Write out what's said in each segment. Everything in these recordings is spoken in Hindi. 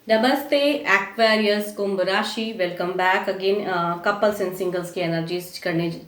नमस्ते एक्वेरियस कुंभ राशि। Welcome back again. Couples and singles की एनर्जीज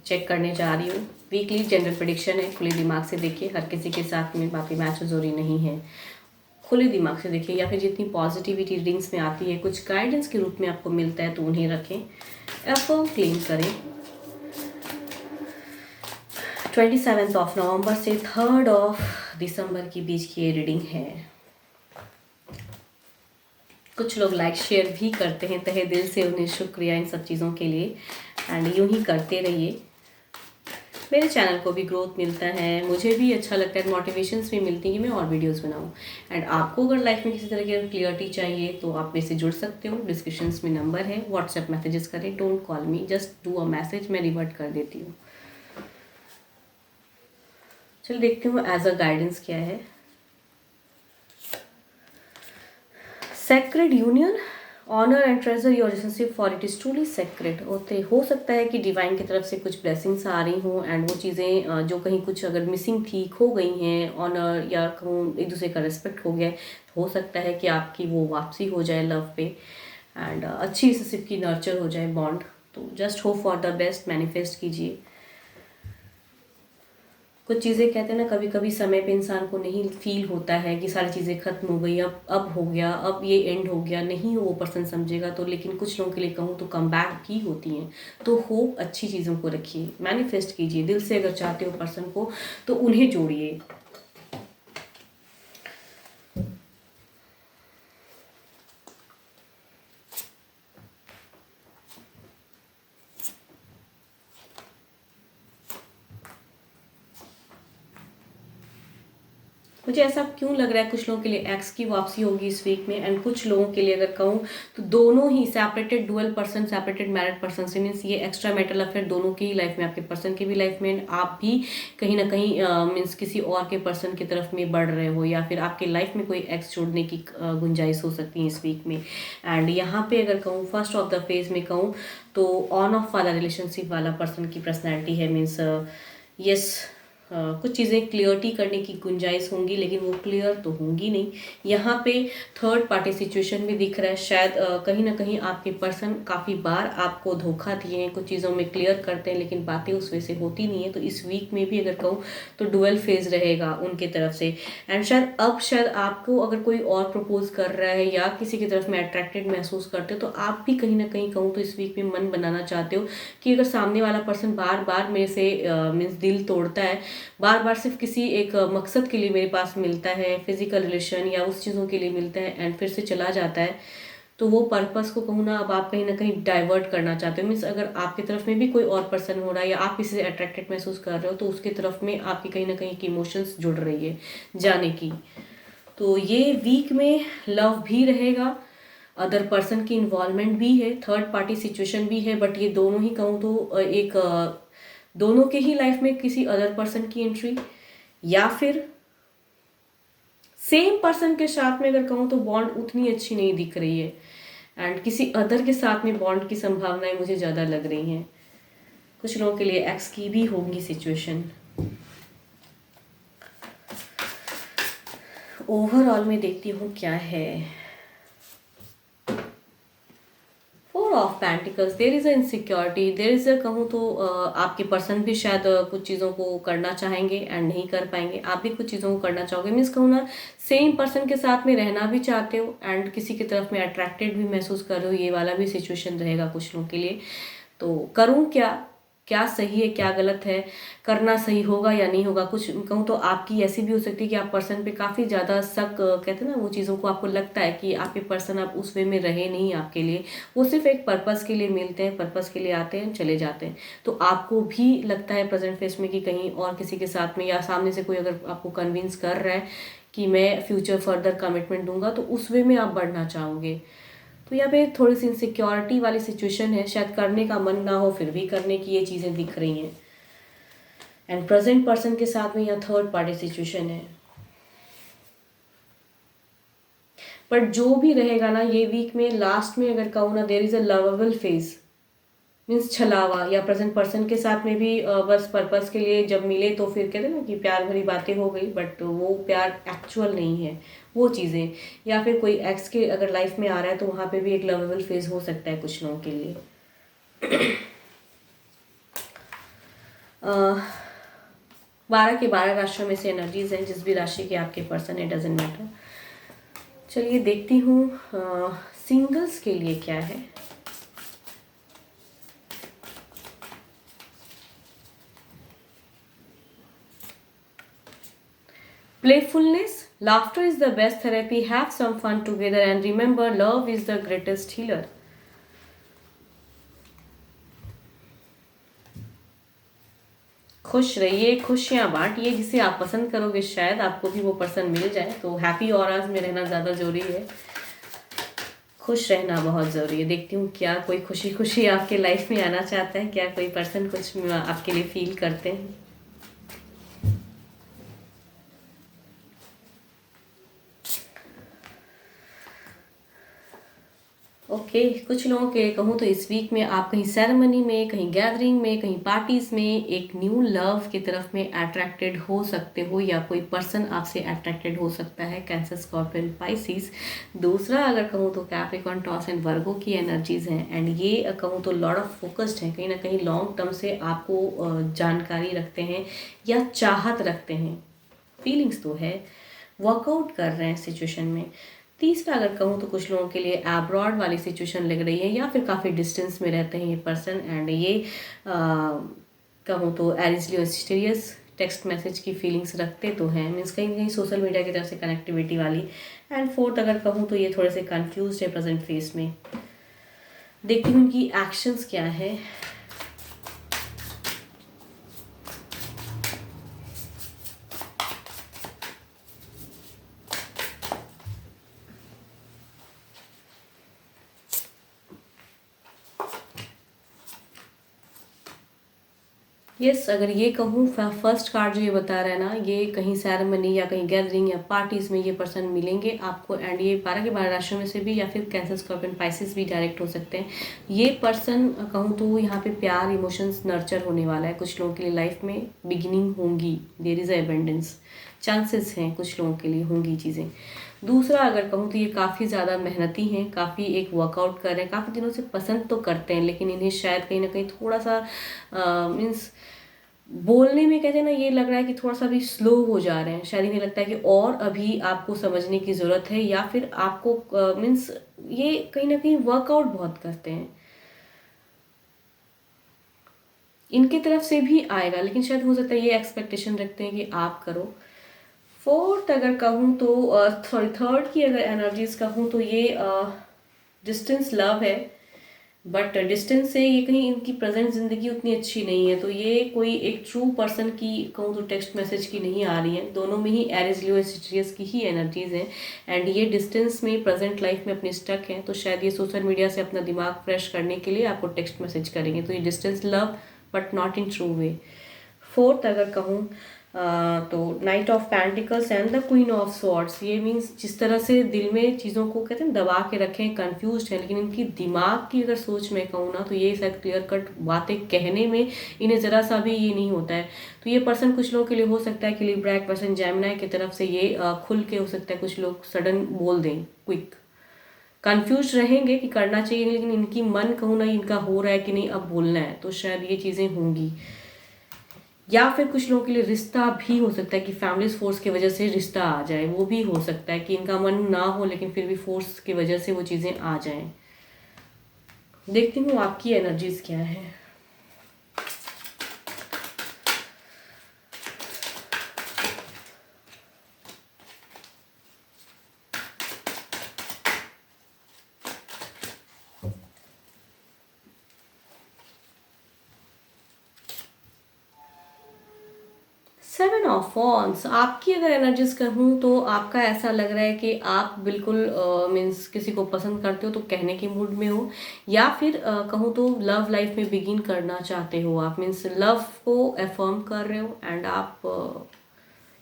चेक करने जा रही हूँ। वीकली जनरल प्रेडिक्शन है। खुले दिमाग से देखिए, हर किसी के साथ में बातें मैच जरूरी नहीं है। खुले दिमाग से देखिए, या फिर जितनी पॉजिटिविटी रीडिंग्स में आती है कुछ गाइडेंस के रूप में आपको मिलता है तो उन्हें रखें, अफर्म क्लेम करें। 27 नवंबर से 3 दिसंबर के बीच की ये रीडिंग है। कुछ लोग लाइक शेयर भी करते हैं, तहे दिल से उन्हें शुक्रिया इन सब चीज़ों के लिए। एंड यूं ही करते रहिए, मेरे चैनल को भी ग्रोथ मिलता है, मुझे भी अच्छा लगता है, मोटिवेशंस भी मिलती हैं कि मैं और वीडियोस बनाऊं। एंड आपको अगर लाइफ में किसी तरह की क्लियरिटी चाहिए तो आप मेरे से जुड़ सकते हो। डिस्क्रिप्शंस में नंबर है, व्हाट्सएप मैसेजेस करें, don't call me, just do a message, मैं रिवर्ट कर देती हूँ। चलो देखती हूँ एज अ गाइडेंस क्या है। Sacred union, honour and treasure your relationship for it is truly sacred. होते हो सकता है कि डिवाइन की तरफ से कुछ ब्लेसिंग्स आ रही हों एंड वो चीज़ें जो कहीं कुछ अगर मिसिंग थी, खो गई हैं, ऑनर या कहूँ एक दूसरे का रिस्पेक्ट हो गया, हो सकता है कि आपकी वो वापसी हो जाए लव पे एंड अच्छी रिलेशनशिप की नर्चर हो जाए बॉन्ड। तो just hope for the best, manifest कीजिए। कुछ चीज़ें कहते हैं ना, कभी कभी समय पे इंसान को नहीं फील होता है कि सारी चीज़ें खत्म हो गई, अब हो गया, अब ये एंड हो गया, नहीं वो पर्सन समझेगा तो। लेकिन कुछ लोगों के लिए कहूँ तो कम बैक भी होती हैं। तो होप अच्छी चीज़ों को रखिए, मैनिफेस्ट कीजिए दिल से। अगर चाहते हो पर्सन को तो उन्हें जोड़िए। मुझे ऐसा क्यों लग रहा है कुछ लोगों के लिए एक्स की वापसी होगी इस वीक में, एंड कुछ लोगों के लिए अगर कहूँ तो दोनों ही separated dual person, separated married person से, मीन्स ये एक्स्ट्रा मैरिटल अफेयर दोनों की ही लाइफ में, आपके पर्सन की भी लाइफ में, आप भी कहीं ना कहीं मीन्स किसी और के पर्सन की तरफ में बढ़ रहे हो, या फिर आपके लाइफ में कोई एक्स जोड़ने की गुंजाइश हो सकती है इस वीक में। एंड यहाँ पे अगर कहूँ फर्स्ट ऑफ द फेज में कहूँ तो ऑन ऑफ वाला रिलेशनशिप वाला पर्सन की पर्सनैलिटी है, मीन्स यस, कुछ चीज़ें क्लियरिटी करने की गुंजाइश होंगी लेकिन वो क्लियर तो होंगी नहीं। यहाँ पे थर्ड पार्टी सिचुएशन भी दिख रहा है। शायद कहीं ना कहीं आपके पर्सन काफ़ी बार आपको धोखा दिए हैं, कुछ चीज़ों में क्लियर करते हैं लेकिन बातें उस वजह से होती नहीं है। तो इस वीक में भी अगर कहूँ तो डुअल फेज रहेगा उनके तरफ से। एंड शायद आपको अगर कोई और प्रपोज कर रहा है या किसी की तरफ में अट्रैक्टेड महसूस करते हो तो आप भी कहीं ना कहीं कहूँ तो इस वीक में मन बनाना चाहते हो कि अगर सामने वाला पर्सन बार बार मेरे से मीन्स दिल तोड़ता है, बार बार सिर्फ किसी एक मकसद के लिए मेरे पास मिलता है, फिजिकल रिलेशन या उस चीज़ों के लिए मिलता है एंड फिर से चला जाता है, तो वो पर्पस को कहूँ ना अब आप कहीं ना कहीं डाइवर्ट करना चाहते हो। मीन्स अगर आपकी तरफ में भी कोई और पर्सन हो रहा है या आप किसी से अट्रैक्टेड महसूस कर रहे हो तो उसकी तरफ में आपकी कहीं ना कहीं इमोशंस जुड़ रही है जाने की। तो ये वीक में लव भी रहेगा, अदर पर्सन की इन्वॉल्वमेंट भी है, थर्ड पार्टी सिचुएशन भी है, बट ये दोनों ही कहूँ तो एक दोनों के ही लाइफ में किसी अदर पर्सन की एंट्री, या फिर सेम पर्सन के साथ में अगर कहूँ तो बॉन्ड उतनी अच्छी नहीं दिख रही है एंड किसी अदर के साथ में बॉन्ड की संभावनाएं मुझे ज़्यादा लग रही हैं। कुछ लोगों के लिए एक्स की भी होगी सिचुएशन। ओवरऑल में देखती हूँ क्या है। Four of pentacles, there is a insecurity, there is a कहूँ तो आपके पर्सन भी शायद कुछ चीज़ों को करना चाहेंगे एंड नहीं कर पाएंगे, आप भी कुछ चीज़ों को करना चाहोगे। मीन्स कहूँ ना, सेम पर्सन के साथ में रहना भी चाहते हो एंड किसी की तरफ में अट्रैक्टेड भी महसूस कर रहे हो, ये वाला भी सिचुएशन रहेगा कुछ लोगों के लिए। तो करूँ क्या, क्या सही है क्या गलत है, करना सही होगा या नहीं होगा। कुछ कहूँ तो आपकी ऐसी भी हो सकती है कि आप पर्सन पे काफ़ी ज़्यादा शक कहते हैं ना, वो चीज़ों को आपको लगता है कि आपके पर्सन आप उस वे में रहे नहीं आपके लिए, वो सिर्फ एक पर्पस के लिए मिलते हैं, पर्पस के लिए आते हैं चले जाते हैं। तो आपको भी लगता है प्रेजेंट फेस में कि कहीं और किसी के साथ में या सामने से कोई अगर आपको कन्विंस कर रहा है कि मैं फ्यूचर फर्दर कमिटमेंट दूंगा तो उस वे में आप बढ़ना चाहोगे। तो यहाँ पे थोड़ी सी इनसिक्योरिटी वाली सिचुएशन है, शायद करने का मन ना हो फिर भी करने की ये चीज़ें दिख रही हैं। एंड प्रेजेंट पर्सन के साथ में यहाँ थर्ड पार्टी सिचुएशन है। बट जो भी रहेगा ना ये वीक में लास्ट में अगर कहूँ ना, there is a lovable phase, means छलावा, या प्रेजेंट पर्सन के साथ में भी बस पर्पस के लिए जब मिले तो फिर कहते हैं ना कि प्यार भरी बातें हो गई, बट वो प्यार एक्चुअल नहीं है वो चीज़ें। या फिर कोई एक्स के अगर लाइफ में आ रहा है तो वहाँ पे भी एक लवेबल फेज हो सकता है कुछ लोगों के लिए। 12 के 12 राशियों में से एनर्जीज हैं, जिस भी राशि के आपके पर्सन है, डजेंट मैटर। चलिए देखती हूँ सिंगल्स के लिए क्या है। Playfulness, laughter is the best therapy. Have some fun together and remember, love is the greatest healer. खुश रहिए, खुशियाँ बांटिए, जिसे आप पसंद करोगे शायद आपको भी वो पर्सन मिल जाए। तो हैप्पी ऑराज में रहना ज़्यादा ज़रूरी है, खुश रहना बहुत ज़रूरी है। देखती हूँ क्या कोई खुशी खुशी आपके लाइफ में आना चाहता है, क्या कोई पर्सन कुछ आपके लिए फील करते हैं। ओके कुछ लोगों के कहूँ तो इस वीक में आप कहीं सेरेमनी में, कहीं गैदरिंग में, कहीं पार्टीज में एक न्यू लव की तरफ में अट्रैक्टेड हो सकते हो, या कोई पर्सन आपसे अट्रैक्टेड हो सकता है, कैंसर, स्कॉर्पियन, पाइसिस। दूसरा अगर कहूँ तो कैप्रिकॉर्न, टॉस एंड वर्गो की एनर्जीज हैं, एंड ये कहूँ तो लॉट ऑफ फोकस्ड हैं, कहीं ना कहीं लॉन्ग टर्म से आपको जानकारी रखते हैं या चाहत रखते हैं, फीलिंग्स तो है, वर्कआउट कर रहे हैं सिचुएशन में। तीसरा अगर कहूँ तो कुछ लोगों के लिए अब्रॉड वाली सिचुएशन लग रही है, या फिर काफ़ी डिस्टेंस में रहते हैं ये पर्सन, एंड ये कहूँ तो एरिजली स्टीरियस टेक्स्ट मैसेज की फीलिंग्स रखते तो हैं, मीन्स कहीं कहीं सोशल मीडिया की तरफ से कनेक्टिविटी वाली। एंड फोर्थ अगर कहूँ तो ये थोड़े से कंफ्यूज है प्रेजेंट फेस में। देखती हूँ उनकी एक्शंस क्या है। यस अगर ये कहूँ फर्स्ट कार्ड जो ये बता रहा है ना, ये कहीं सेरेमनी या कहीं गैदरिंग या पार्टीज में ये पर्सन मिलेंगे आपको, एंड ये 12 के 12 राशियों में से भी, या फिर कैंसर, स्कॉर्पियन, पाइसिस भी डायरेक्ट हो सकते हैं। ये पर्सन कहूँ तो यहाँ पे प्यार, इमोशंस नर्चर होने वाला है कुछ लोगों के लिए, लाइफ में बिगिनिंग होंगी, देयर इज़ एबेंडेंस, चांसेस हैं कुछ लोगों के लिए होंगी चीज़ें। दूसरा अगर कहूँ तो ये काफ़ी ज़्यादा मेहनती हैं, काफ़ी एक वर्कआउट कर रहे हैं, काफ़ी दिनों से पसंद तो करते हैं, लेकिन इन्हें शायद कहीं ना कहीं थोड़ा सा मीन्स बोलने में कहते हैं ना, ये लग रहा है कि थोड़ा सा भी स्लो हो जा रहे हैं, शायद इन्हें लगता है कि और अभी आपको समझने की ज़रूरत है, या फिर आपको मीन्स ये कहीं ना कहीं वर्कआउट बहुत करते हैं, इनकी तरफ से भी आएगा, लेकिन शायद हो सकता है ये एक्सपेक्टेशन रखते हैं कि आप करो। फोर्थ अगर कहूँ तो सॉरी थर्ड की अगर एनर्जीज कहूँ तो ये डिस्टेंस लव है, बट डिस्टेंस से ये कहीं इनकी प्रेजेंट ज़िंदगी उतनी अच्छी नहीं है, तो ये कोई एक ट्रू पर्सन की कहूँ तो टेक्स्ट मैसेज की नहीं आ रही है। दोनों में ही एरिज, लियो, सिट्रियस की ही एनर्जीज हैं, एंड ये डिस्टेंस में प्रेजेंट लाइफ में अपनी स्टक हैं, तो शायद ये सोशल मीडिया से अपना दिमाग फ्रेश करने के लिए आपको टेक्स्ट मैसेज करेंगे, तो ये distance love but not in true way. Fourth अगर कहूँ तो night of pentacles and the queen of swords, ये मीन्स जिस तरह से दिल में चीज़ों को कहते हैं दबा के रखें, कंफ्यूज हैं, लेकिन इनकी दिमाग की अगर सोच में कहूँ ना तो ये शायद क्लियर कट बातें कहने में इन्हें ज़रा सा भी ये नहीं होता है। तो ये पर्सन कुछ लोगों के लिए हो सकता है कि लिब्रा पर्सन जेमिनी की तरफ से ये खुल के हो सकता है, कुछ लोग सडन बोल दें, क्विक कंफ्यूज रहेंगे कि करना चाहिए, लेकिन इनकी मन कहूँ ना इनका हो रहा है कि नहीं अब बोलना है, तो शायद ये चीज़ें होंगी। या फिर कुछ लोगों के लिए रिश्ता भी हो सकता है कि फैमिली फोर्स की वजह से रिश्ता आ जाए, वो भी हो सकता है कि इनका मन ना हो लेकिन फिर भी फोर्स की वजह से वो चीज़ें आ जाएं। देखती हूँ आपकी एनर्जीज क्या है। 7 ऑफ वॉन्ड्स, आपकी अगर एनर्जीज कहूँ तो आपका ऐसा लग रहा है कि आप बिल्कुल मीन्स किसी को पसंद करते हो तो कहने के मूड में हो, या फिर कहूँ तो लव लाइफ में बिगिन करना चाहते हो आप, मीन्स लव को एफर्म कर रहे हो, एंड आप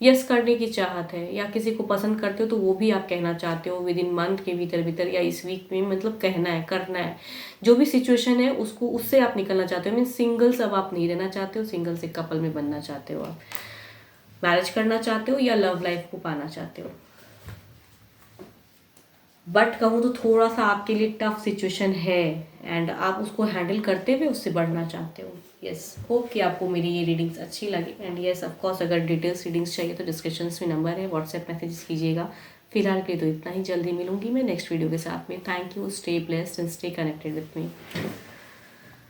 यस करने की चाहत है, या किसी को पसंद करते हो तो वो भी आप कहना चाहते हो विद इन मंथ के भीतर भीतर या इस वीक में, मतलब कहना है, करना है। जो भी सिचुएशन है उसको, उससे आप निकलना चाहते हो। मीन सिंगल्स अब आप नहीं रहना चाहते हो, सिंगल से कपल में बनना चाहते हो, आप मैरिज करना चाहते हो या लव लाइफ को पाना चाहते हो। बट कहूँ तो थोड़ा सा आपके लिए टफ सिचुएशन है एंड आप उसको हैंडल करते हुए उससे बढ़ना चाहते हो। यस, होप कि आपको मेरी ये रीडिंग्स अच्छी लगी। एंड यस ऑफ कोर्स, अगर डिटेल्स रीडिंग्स चाहिए तो डिस्क्रिप्शन में नंबर है, व्हाट्सएप मैसेजेस कीजिएगा। फिलहाल के लिए तो इतना ही, जल्दी मिलूंगी मैं नेक्स्ट वीडियो के साथ में। Thank you, stay blessed and stay connected with me.